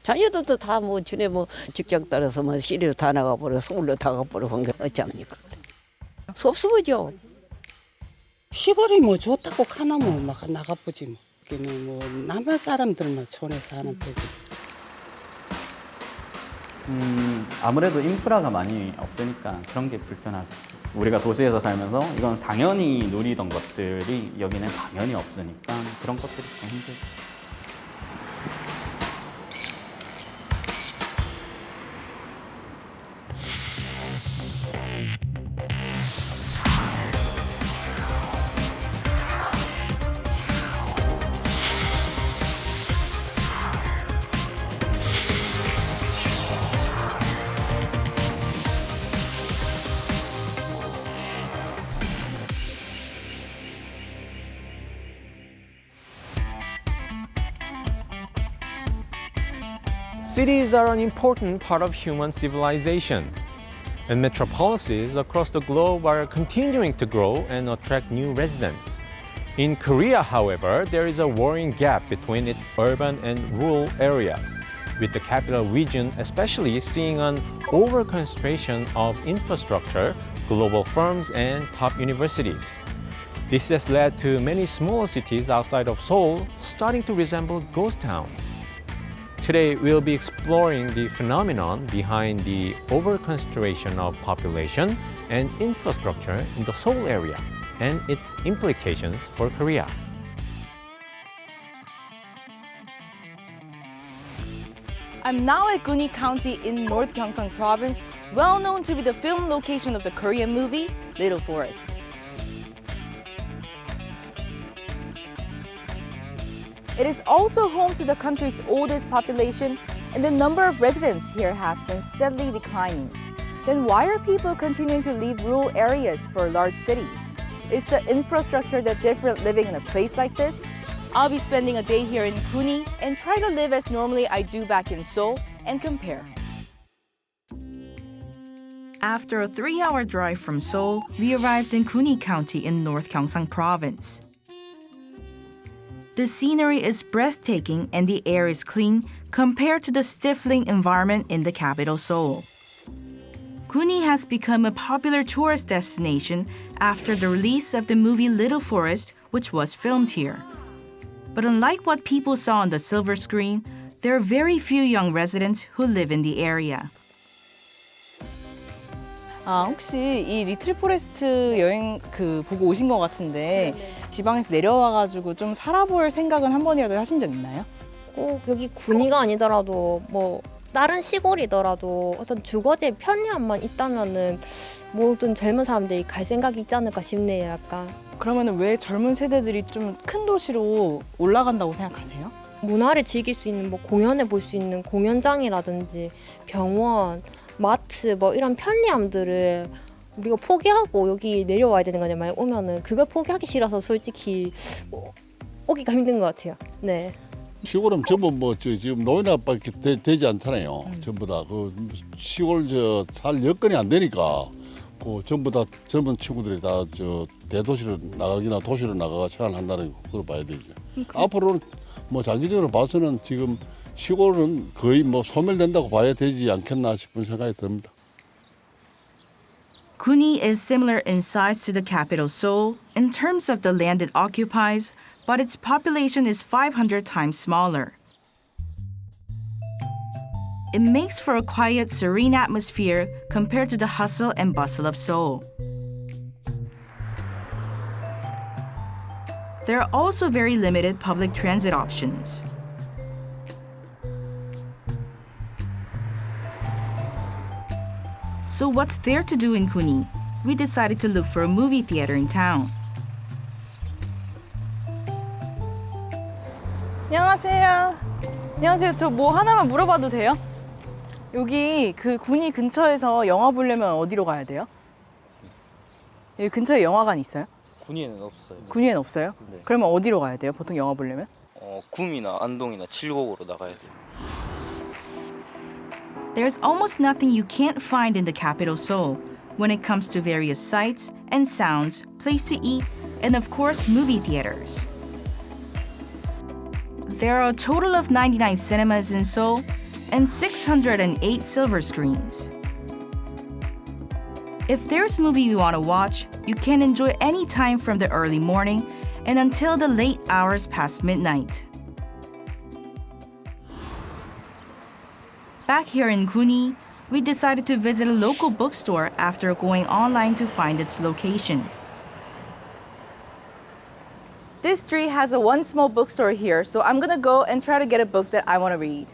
자녀들도 다 뭐 전에 뭐 직장 따라서 뭐 시리로 다 나가버려 서울로 다 가버려 한 게 어찌합니까? 섭섭하죠. 시골이 뭐 좋다고 하나 뭐막 나가보지 뭐. 그게는 뭐 남한 사람들만 촌에 사는 데지. 아무래도 인프라가 많이 없으니까 그런 게 불편하죠. 우리가 도시에서 살면서 이건 당연히 누리던 것들이 여기는 당연히 없으니까 그런 것들이 좀 힘들죠. Cities are an important part of human civilization, and metropolises across the globe are continuing to grow and attract new residents. In Korea, however, there is a worrying gap between its urban and rural areas, with the capital region especially seeing an overconcentration of infrastructure, global firms, and top universities. This has led to many smaller cities outside of Seoul starting to resemble ghost towns. Today, we'll be exploring the phenomenon behind the overconcentration of population and infrastructure in the Seoul area and its implications for Korea. I'm now at Guni County in North Gyeongsang Province, well known to be the film location of the Korean movie Little Forest. It is also home to the country's oldest population, and the number of residents here has been steadily declining. Then why are people continuing to leave rural areas for large cities? Is the infrastructure that different living in a place like this? I'll be spending a day here in Guni and try to live as normally I do back in Seoul and compare. After a 3-hour drive from Seoul, we arrived in Guni County in North Gyeongsang Province. The scenery is breathtaking and the air is clean compared to the stifling environment in the capital Seoul. Guni has become a popular tourist destination after the release of the movie Little Forest, which was filmed here. But unlike what people saw on the silver screen, there are very few young residents who live in the area. 혹시 이 리틀 포레스트 여행 보고 오신 것 같은데 지방에서 내려와가지고 좀 살아볼 생각은 한 번이라도 하신 적 있나요? 꼭 여기 군위가 아니더라도 뭐 다른 시골이더라도 어떤 주거지의 편리함만 있다면은 모든 젊은 사람들이 갈 생각이 있지 않을까 싶네요, 약간. 그러면 왜 젊은 세대들이 좀 큰 도시로 올라간다고 생각하세요? 문화를 즐길 수 있는 뭐 공연을 볼 수 있는 공연장이라든지 병원, 마트 뭐 이런 편리함들을 우리가 포기하고 여기 내려와야 되는 거냐 만약 오면은 그걸 포기하기 싫어서 솔직히 오기가 힘든 것 같아요. 네. 시골은 전부 뭐 지금 노인아밖에 되지 않잖아요. 전부 다 그 시골 살 여건이 안 되니까 그 전부 다 젊은 친구들이 다 대도시로 나가기나 도시로 나가가 생활한다는 걸 봐야 되죠. 앞으로는 뭐 장기적으로 봐서는 지금 시골은 거의 뭐 소멸된다고 봐야 되지 않겠나 싶은 생각이 듭니다. Guni is similar in size to the capital Seoul in terms of the land it occupies, but its population is 500 times smaller. It makes for a quiet, serene atmosphere compared to the hustle and bustle of Seoul. There are also very limited public transit options. So what's there to do in Guni? We decided to look for a movie theater in town. 안녕하세요. 안녕하세요. 저 뭐 하나만 물어봐도 돼요? 여기 그 군이 근처에서 영화 보려면 어디로 가야 돼요? 여기 근처에 영화관 있어요? 군위에는 없어요. 군위엔 없어요? 네. 그러면 어디로 가야 돼요? 보통 영화 보려면? 구미나 안동이나 칠곡으로 나가야 돼요. There's almost nothing you can't find in the capital Seoul when it comes to various sights and sounds, place to eat, and of course movie theaters. There are a total of 99 cinemas in Seoul, and 608 silver screens. If there's a movie you want to watch, you can enjoy any time from the early morning and until the late hours past midnight. Back here in Guni, we decided to visit a local bookstore after going online to find its location. This street has one small bookstore here, so I'm gonna go and try to get a book that I want to read.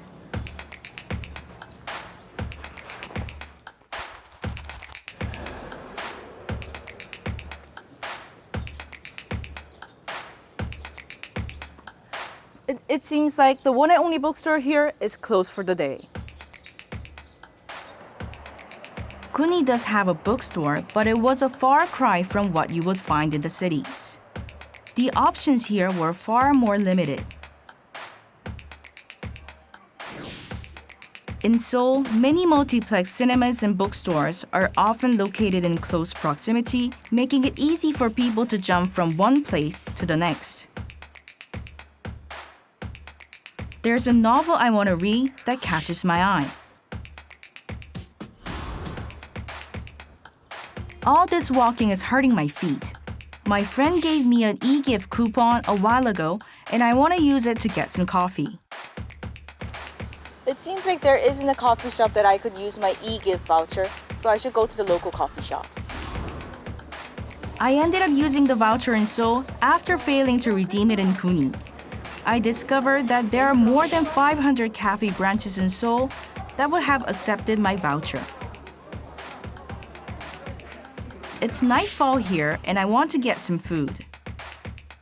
It seems like the one and only bookstore here is closed for the day. Guni does have a bookstore, but it was a far cry from what you would find in the cities. The options here were far more limited. In Seoul, many multiplex cinemas and bookstores are often located in close proximity, making it easy for people to jump from one place to the next. There's a novel I want to read that catches my eye. All this walking is hurting my feet. My friend gave me an e-gift coupon a while ago, and I want to use it to get some coffee. It seems like there isn't a coffee shop that I could use my e-gift voucher, so I should go to the local coffee shop. I ended up using the voucher in Seoul after failing to redeem it in Guni. I discovered that there are more than 500 cafe branches in Seoul that would have accepted my voucher. It's nightfall here and I want to get some food.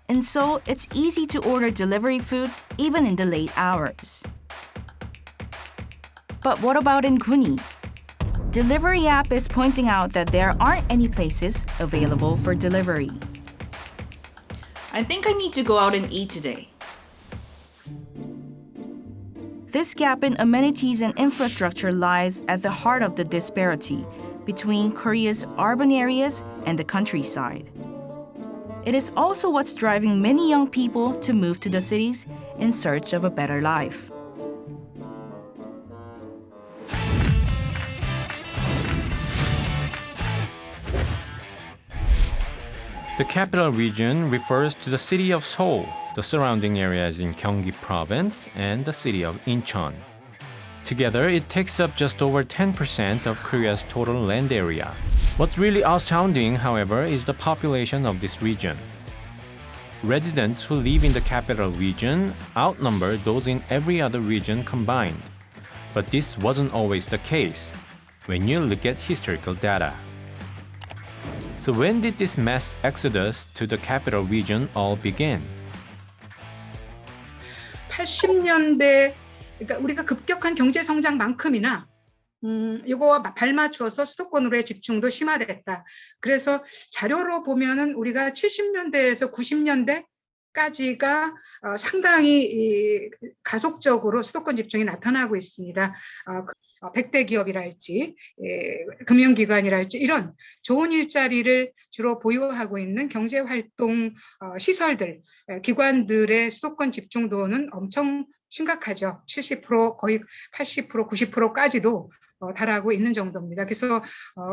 In Seoul, it's easy to order delivery food even in the late hours. But what about in Guni? Delivery app is pointing out that there aren't any places available for delivery. I think I need to go out and eat today. This gap in amenities and infrastructure lies at the heart of the disparity between Korea's urban areas and the countryside. It is also what's driving many young people to move to the cities in search of a better life. The capital region refers to the city of Seoul, the surrounding areas in Gyeonggi Province, and the city of Incheon. Together, it takes up just over 10% of Korea's total land area. What's really astounding, however, is the population of this region. Residents who live in the capital region outnumber those in every other region combined. But this wasn't always the case when you look at historical data. So when did this mass exodus to the capital region all begin? 80년대 그러니까 우리가 급격한 경제 성장만큼이나 이거 발맞춰서 수도권으로의 집중도 심화됐다. 그래서 자료로 보면은 우리가 70년대에서 90년대까지가 상당히 가속적으로 수도권 집중이 나타나고 있습니다. 100대 기업이랄지 금융기관이랄지 이런 좋은 일자리를 주로 보유하고 있는 경제활동 시설들, 기관들의 수도권 집중도는 엄청 심각하죠. 70% 거의 80%, 90%까지도 달하고 있는 정도입니다. 그래서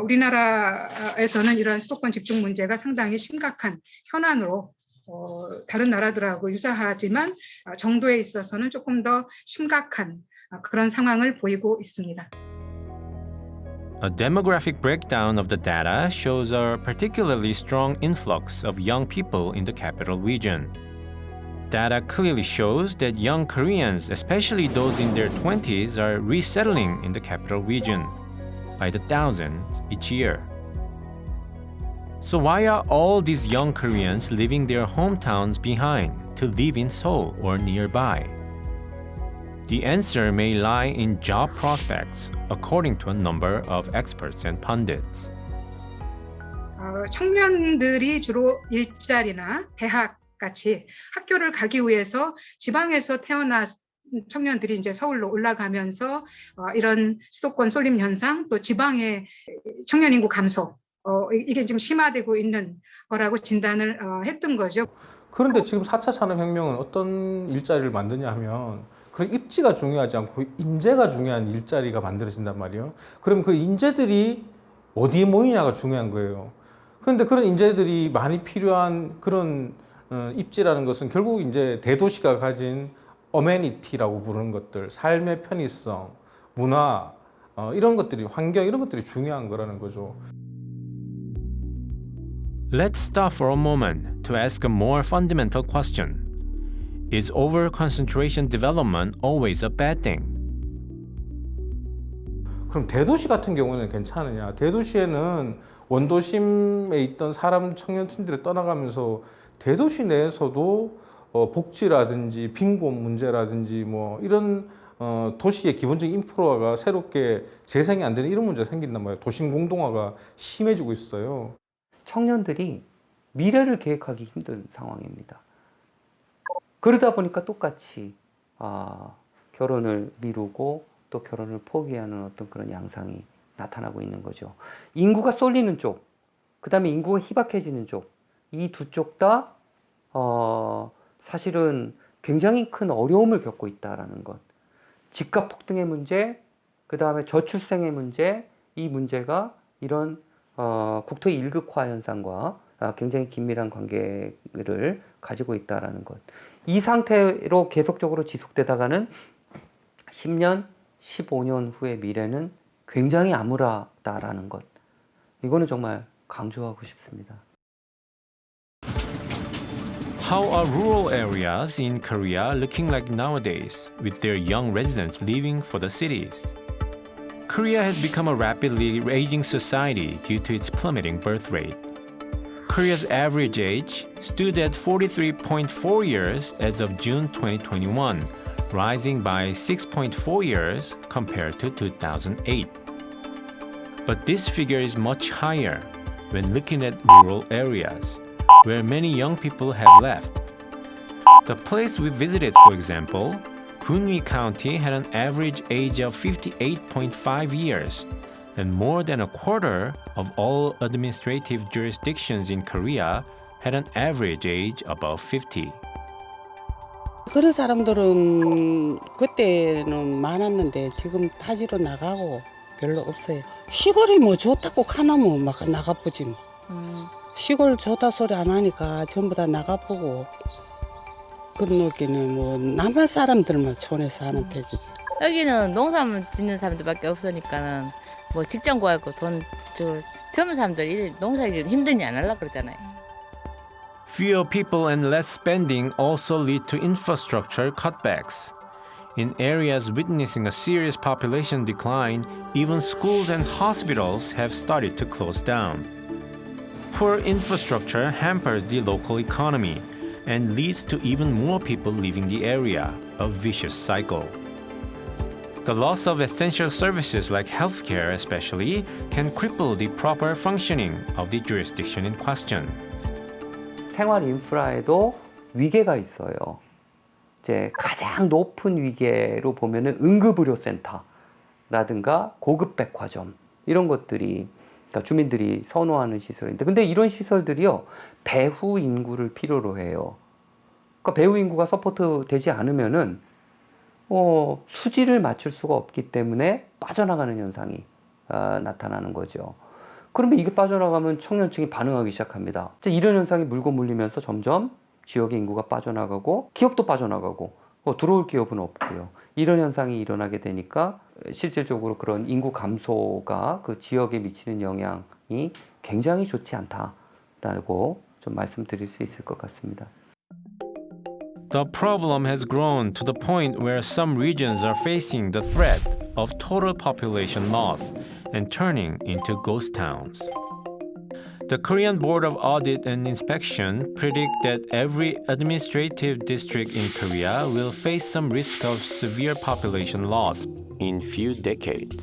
우리나라에서는 이런 수도권 집중 문제가 상당히 심각한 현안으로 다른 나라들하고 유사하지만 정도에 있어서는 조금 더 심각한 그런 상황을 보이고 있습니다. A demographic breakdown of the data shows a particularly strong influx of young people in the capital region. Data clearly shows that young Koreans, especially those in their 20s, are resettling in the capital region by the thousands each year. So why are all these young Koreans leaving their hometowns behind to live in Seoul or nearby? The answer may lie in job prospects, according to a number of experts and pundits. 청년들이 주로 일자리나 대학 같이 학교를 가기 위해서 지방에서 태어난 청년들이 이제 서울로 올라가면서 이런 수도권 쏠림 현상 또 지방의 청년 인구 감소 이게 좀 심화되고 있는 거라고 진단을 했던 거죠. 그런데 지금 4차 산업혁명은 어떤 일자리를 만드냐 하면 그 입지가 중요하지 않고 인재가 중요한 일자리가 만들어진단 말이에요. 그럼 그 인재들이 어디에 모이냐가 중요한 거예요. 그런데 그런 인재들이 많이 필요한 그런 입지라는 것은 결국 이제 대도시가 가진 어메니티라고 부르는 것들, 삶의 편의성, 문화, 이런 것들이, 환경 이런 것들이 중요한 거라는 거죠. Let's stop for a moment to ask a more fundamental question. Is over-concentration development always a bad thing? 그럼 대도시 같은 경우는 괜찮으냐? 대도시에는 원도심에 있던 사람, 청년층들이 떠나가면서 대도시 내에서도 복지라든지 빈곤 문제라든지 뭐 이런 도시의 기본적인 인프라가 새롭게 재생이 안 되는 이런 문제가 생긴단 말이에요. 도심 공동화가 심해지고 있어요. 청년들이 미래를 계획하기 힘든 상황입니다. 그러다 보니까 똑같이 결혼을 미루고 또 결혼을 포기하는 어떤 그런 양상이 나타나고 있는 거죠. 인구가 쏠리는 쪽, 그 다음에 인구가 희박해지는 쪽, 이 두 쪽 다 사실은 굉장히 큰 어려움을 겪고 있다는 것. 집값 폭등의 문제, 그 다음에 저출생의 문제, 이 문제가 이런 국토의 일극화 현상과 굉장히 긴밀한 관계를 가지고 있다는 것. 이 상태로 계속적으로 지속되다가는 10년, 15년 후의 미래는 굉장히 암울하다라는 것. 이거는 정말 강조하고 싶습니다. How are rural areas in Korea looking like nowadays, with their young residents leaving for the cities? Korea has become a rapidly aging society due to its plummeting birth rate. Korea's average age stood at 43.4 years as of June 2021, rising by 6.4 years compared to 2008. But this figure is much higher when looking at rural areas, where many young people have left. The place we visited, for example, Gunmi County, had an average age of 58.5 years, and more than a quarter of all administrative jurisdictions in Korea had an average age above 50. 그런 사람들은 그때는 많았는데 지금 타지로 나가고 별로 없어요. 시골이 뭐 좋다고 하나면 막 나가보지 뭐. 시골 좋다 소리 안 하니까 전부 다 나가보고 건너기는 뭐 남한 사람들만 촌에 사는 택이지. 여기는 농사만 짓는 사람들밖에 없으니까는 뭐 직장 구하고 젊은 사람들이 농사일 힘드니 안 하려고 그러잖아요. Fewer people and less spending also lead to infrastructure cutbacks. In areas witnessing a serious population decline, even schools and hospitals have started to close down. Poor infrastructure hampers the local economy and leads to even more people leaving the area, a vicious cycle. The loss of essential services like healthcare especially can cripple the proper functioning of the jurisdiction in question. 생활 인프라에도 위계가 있어요. 이제 가장 높은 위계로 보면은 응급의료센터라든가 고급 백화점 이런 것들이 그러니까 주민들이 선호하는 시설인데, 근데 이런 시설들이요 배후 인구를 필요로 해요. 그러니까 배후 인구가 서포트 되지 않으면은 수지를 맞출 수가 없기 때문에 빠져나가는 현상이 나타나는 거죠. 그러면 이게 빠져나가면 청년층이 반응하기 시작합니다. 이런 현상이 물고 물리면서 점점 지역의 인구가 빠져나가고 기업도 빠져나가고 들어올 기업은 없고요. 이런 현상이 일어나게 되니까 실질적으로 그런 인구 감소가 그 지역에 미치는 영향이 굉장히 좋지 않다라고 좀 말씀드릴 수 있을 것 같습니다. The problem has grown to the point where some regions are facing the threat of total population loss and turning into ghost towns. The Korean Board of Audit and Inspection predict that every administrative district in Korea will face some risk of severe population loss in few decades.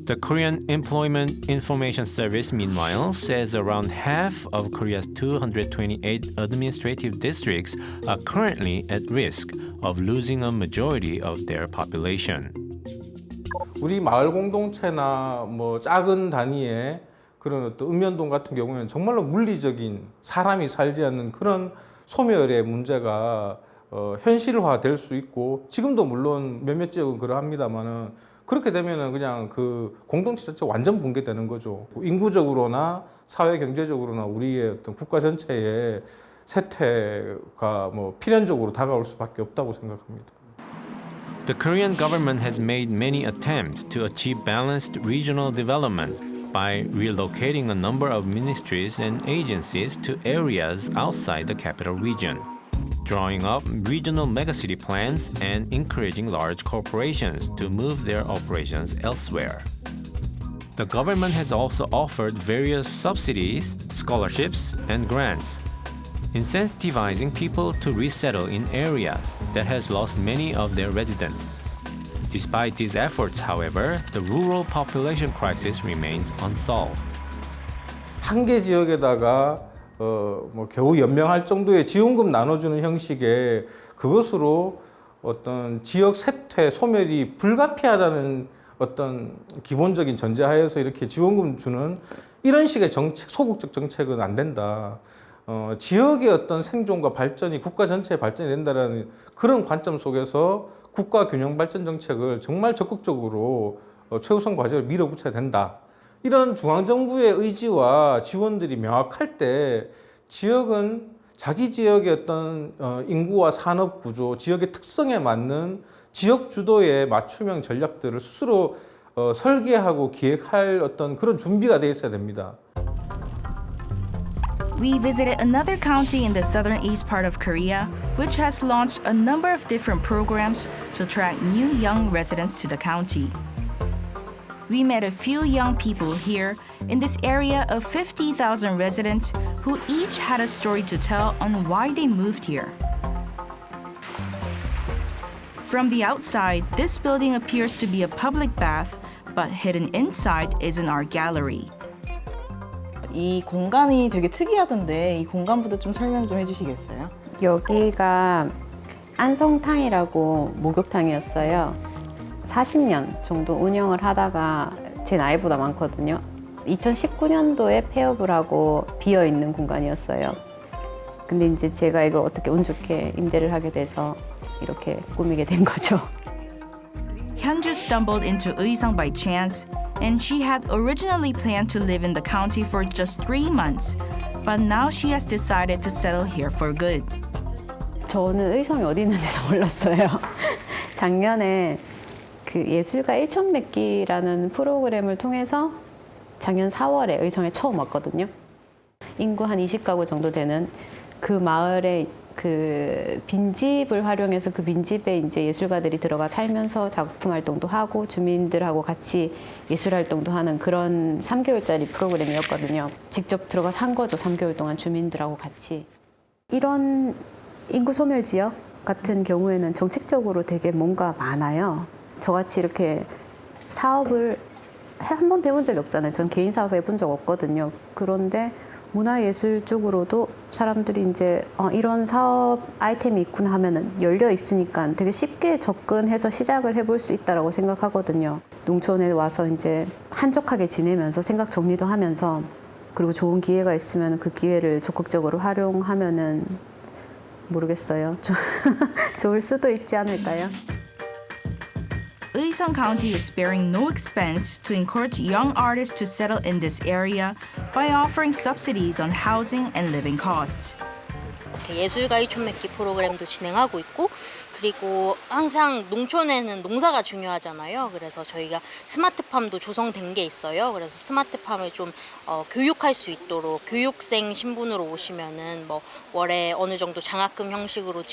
The Korean Employment Information Service, meanwhile, says around half of Korea's 228 administrative districts are currently at risk of losing a majority of their population. 우리 마을 공동체나 뭐 작은 단위의 그런 어떤 읍면동 같은 경우에는 정말로 물리적인 사람이 살지 않는 그런 소멸의 문제가 현실화될 수 있고 지금도 물론 몇몇 지역은 그러합니다만은 그렇게 되면은 그냥 그 공동체 자체가 완전 붕괴되는 거죠. 인구적으로나 사회 경제적으로나 우리의 어떤 국가 전체의 쇠퇴가 뭐 필연적으로 다가올 수밖에 없다고 생각합니다. The Korean government has made many attempts to achieve balanced regional development by relocating a number of ministries and agencies to areas outside the capital region, drawing up regional megacity plans and encouraging large corporations to move their operations elsewhere. The government has also offered various subsidies, scholarships, and grants, incentivizing people to resettle in areas that has lost many of their residents. Despite these efforts, however, the rural population crisis remains unsolved. 한 개 지역에다가 뭐 겨우 연명할 정도의 지원금 나눠주는 형식의 그것으로 어떤 지역 쇠퇴, 소멸이 불가피하다는 어떤 기본적인 전제하에서 이렇게 지원금 주는 이런 식의 정책, 소극적 정책은 안 된다. 지역의 어떤 생존과 발전이 국가 전체의 발전이 된다는 그런 관점 속에서 국가 균형 발전 정책을 정말 적극적으로 최우선 과제로 밀어붙여야 된다. 이런 중앙정부의 의지와 지원들이 명확할 때 지역은 자기 지역의 어떤 인구와 산업 구조, 지역의 특성에 맞는 지역 주도의 맞춤형 전략들을 스스로 설계하고 기획할 어떤 그런 준비가 돼 있어야 됩니다. We visited another county in the southern east part of Korea, which has launched a number of different programs to attract new young residents to the county. We met a few young people here in this area of 50,000 residents who each had a story to tell on why they moved here. From the outside, this building appears to be a public bath, but hidden inside is an art gallery. 이 공간이 되게 특이하던데 이 공간부터 좀 설명 좀 해주시겠어요? 여기가 안성탕이라고 목욕탕이었어요. 40년 정도 운영을 하다가 제 나이보다 많거든요. 2019년도에 폐업을 하고 비어있는 공간이었어요. 근데 이제 제가 이걸 어떻게 운 좋게 임대를 하게 돼서 이렇게 꾸미게 된 거죠. Hyunju stumbled into Uisang by chance, and she had originally planned to live in the county for just 3 months, but now she has decided to settle here for good. 저는 의성이 어디 있는지도 몰랐어요. 작년에 그 예술가 일천맥기라는 프로그램을 통해서 작년 4월에 의성에 처음 왔거든요. 인구 한 20가구 정도 되는 그 마을에 그 빈집을 활용해서 그 빈집에 이제 예술가들이 들어가 살면서 작품 활동도 하고 주민들하고 같이 예술 활동도 하는 그런 3개월짜리 프로그램이었거든요. 직접 들어가 산 거죠. 3개월 동안 주민들하고 같이. 이런 인구 소멸 지역 같은 경우에는 정책적으로 되게 뭔가 많아요. 저같이 이렇게 사업을 한 번도 해본 적이 없잖아요. 전 개인 사업 해본 적 없거든요. 그런데 문화예술 쪽으로도 사람들이 이제 이런 사업 아이템이 있구나 하면은 열려 있으니까 되게 쉽게 접근해서 시작을 해볼 수 있다라고 생각하거든요. 농촌에 와서 이제 한적하게 지내면서 생각 정리도 하면서 그리고 좋은 기회가 있으면 그 기회를 적극적으로 활용하면은 모르겠어요. 좋을 수도 있지 않을까요? Uisang County is sparing no expense to encourage young artists to settle in this area by offering subsidies on housing and living costs. 예술가 일촌맺기 프로그램도 진행하고 있고 그리고 항상 농촌에는 농사가 중요하잖아요. 그래서 저희가 스마트팜도 조성된 게 있어요. 그래서 스마트팜을 좀 교육할 수 있도록 교육생 신분으로 오시면은 뭐 월에 어느 정도 장학금 형식으로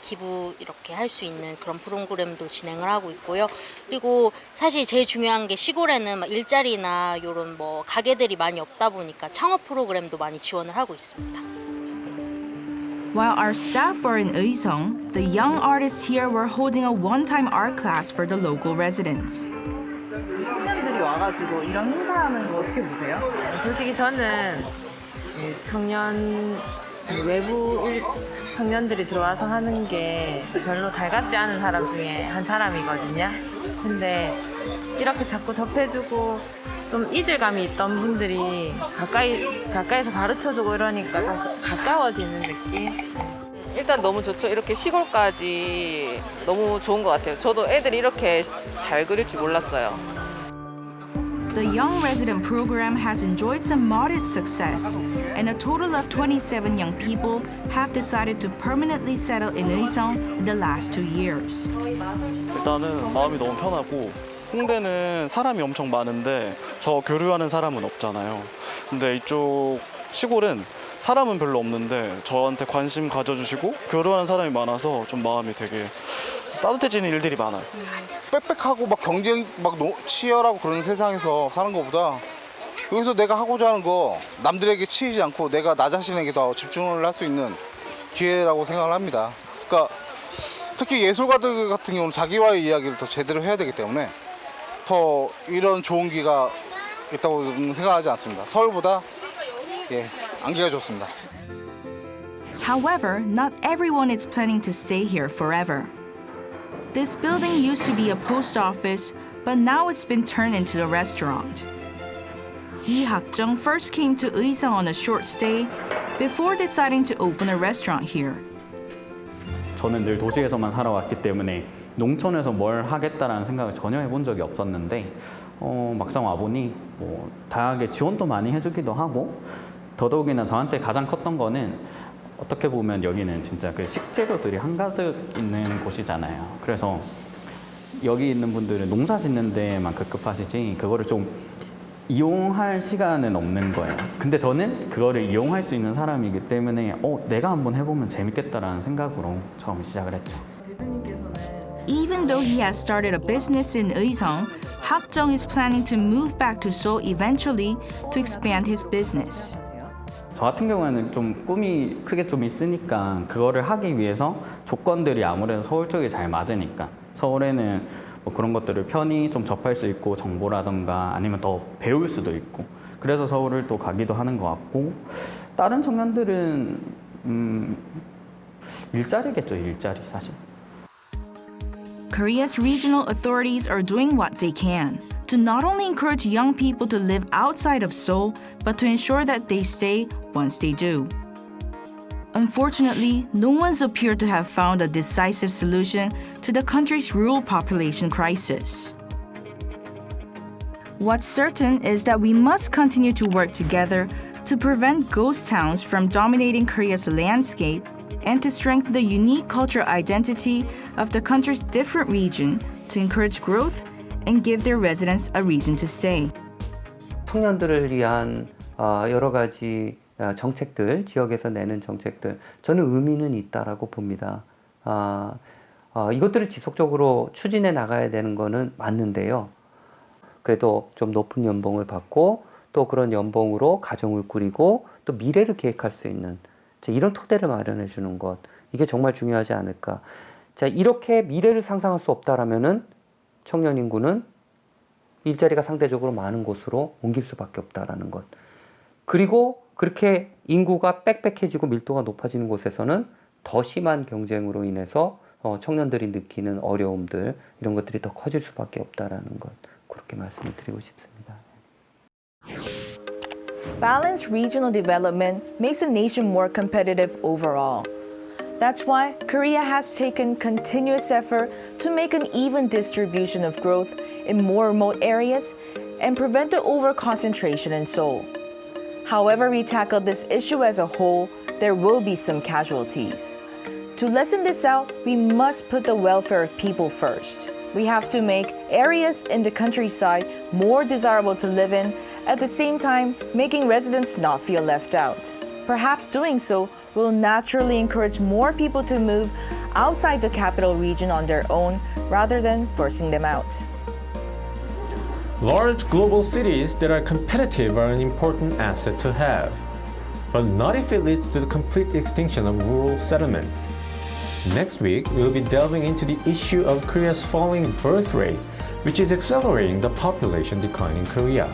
기부 이렇게 할 수 있는 그런 프로그램도 진행을 하고 있고요. 그리고 사실 제일 중요한 게 시골에는 막 일자리나 이런 뭐 가게들이 많이 없다 보니까 창업 프로그램도 많이 지원을 하고 있습니다. While our staff were in Uisang, the young artists here were holding a one-time art class for the local residents. 청년들이 와가지고 이런 행사하는 거 어떻게 보세요? 솔직히 저는 외부 청년들이 들어와서 하는 게 별로 달갑지 않은 사람 중에 한 사람이거든요. 근데 이렇게 자꾸 접해주고 좀 이질감이 있던 분들이 가까이서 가르쳐주고 이러니까 좀 가까워지는 느낌? 일단 너무 좋죠. 이렇게 시골까지 너무 좋은 것 같아요. 저도 애들이 이렇게 잘 그릴 줄 몰랐어요. The Young Resident Program has enjoyed some modest success, and a total of 27 young people have decided to permanently settle in Uiseong in the last 2 years. 일단은 마음이 너무 편하고 홍대는 사람이 엄청 많은데 저 교류하는 사람은 없잖아요. 근데 이쪽 시골은 사람은 별로 없는데 저한테 관심 가져주시고 교류하는 사람이 많아서 좀 마음이 되게 따뜻해지는 일들이 많아요. 빽빽하고 막 경쟁 막 치열하고 그런 세상에서 사는 것보다 여기서 내가 하고자 하는 거 남들에게 치이지 않고 내가 나 자신에게 더 집중을 할 수 있는 기회라고 생각을 합니다. 그러니까 특히 예술가들 같은 경우는 자기와의 이야기를 더 제대로 해야 되기 때문에 더 이런 좋은 기회가 있다고 생각하지 않습니다. 서울보다 안개가 좋습니다. However, not everyone is planning to stay here forever. This building used to be a post office, but now it's been turned into a restaurant. Lee Hak-jung first came to Uiseong on a short stay before deciding to open a restaurant here. 저는 늘 도시에서만 살아왔기 때문에 농촌에서 뭘 하겠다라는 생각을 전혀 해본 적이 없었는데 막상 와보니 뭐 다양하게 지원도 많이 해주기도 하고 더더욱이나 저한테 가장 컸던 거는 어떻게 보면 여기는 진짜 그 식재료들이 한가득 있는 곳이잖아요. 그래서 여기 있는 분들은 농사 짓는 데만 급급하시지 그거를 좀 이용할 시간은 없는 거예요. 근데 저는 그거를 이용할 수 있는 사람이기 때문에 내가 한번 해보면 재밌겠다라는 생각으로 처음 시작을 했죠. Even though he has started a business in Uiseong, Hak-jung is planning to move back to Seoul eventually to expand his business. 저 같은 경우에는 좀 꿈이 크게 좀 있으니까 그거를 하기 위해서 조건들이 아무래도 서울 쪽에 잘 맞으니까 서울에는 뭐 그런 것들을 편히 좀 접할 수 있고 정보라던가 아니면 더 배울 수도 있고 그래서 서울을 또 가기도 하는 것 같고 다른 청년들은 일자리겠죠. 일자리 사실. Korea's regional authorities are doing what they can to not only encourage young people to live outside of Seoul, but to ensure that they stay once they do. Unfortunately, no one's appeared to have found a decisive solution to the country's rural population crisis. What's certain is that we must continue to work together to prevent ghost towns from dominating Korea's landscape and to strengthen the unique cultural identity of the country's different region to encourage growth and give their residents a reason to stay. 청년들을 위한 여러 가지 정책들, 지역에서 내는 정책들, 저는 의미는 있다라고 봅니다. 이것들을 지속적으로 추진해 나가야 되는 거는 맞는데요. 그래도 좀 높은 연봉을 받고 또 그런 연봉으로 가정을 꾸리고 또 미래를 계획할 수 있는 이런 토대를 마련해 주는 것, 이게 정말 중요하지 않을까. 자, 이렇게 미래를 상상할 수 없다라면은 청년 인구는 일자리가 상대적으로 많은 곳으로 옮길 수밖에 없다라는 것. 그리고 그렇게 인구가 빽빽해지고 밀도가 높아지는 곳에서는 더 심한 경쟁으로 인해서 청년들이 느끼는 어려움들, 이런 것들이 더 커질 수밖에 없다라는 것, 그렇게 말씀을 드리고 싶습니다. Balanced regional development makes a nation more competitive overall. That's why Korea has taken continuous effort to make an even distribution of growth in more remote areas and prevent the over-concentration in Seoul. However we tackle this issue as a whole, there will be some casualties. To lessen this out, we must put the welfare of people first. We have to make areas in the countryside more desirable to live in, at the same time making residents not feel left out. Perhaps doing so will naturally encourage more people to move outside the capital region on their own rather than forcing them out. Large global cities that are competitive are an important asset to have, but not if it leads to the complete extinction of rural settlements. Next week, we'll be delving into the issue of Korea's falling birth rate, which is accelerating the population decline in Korea.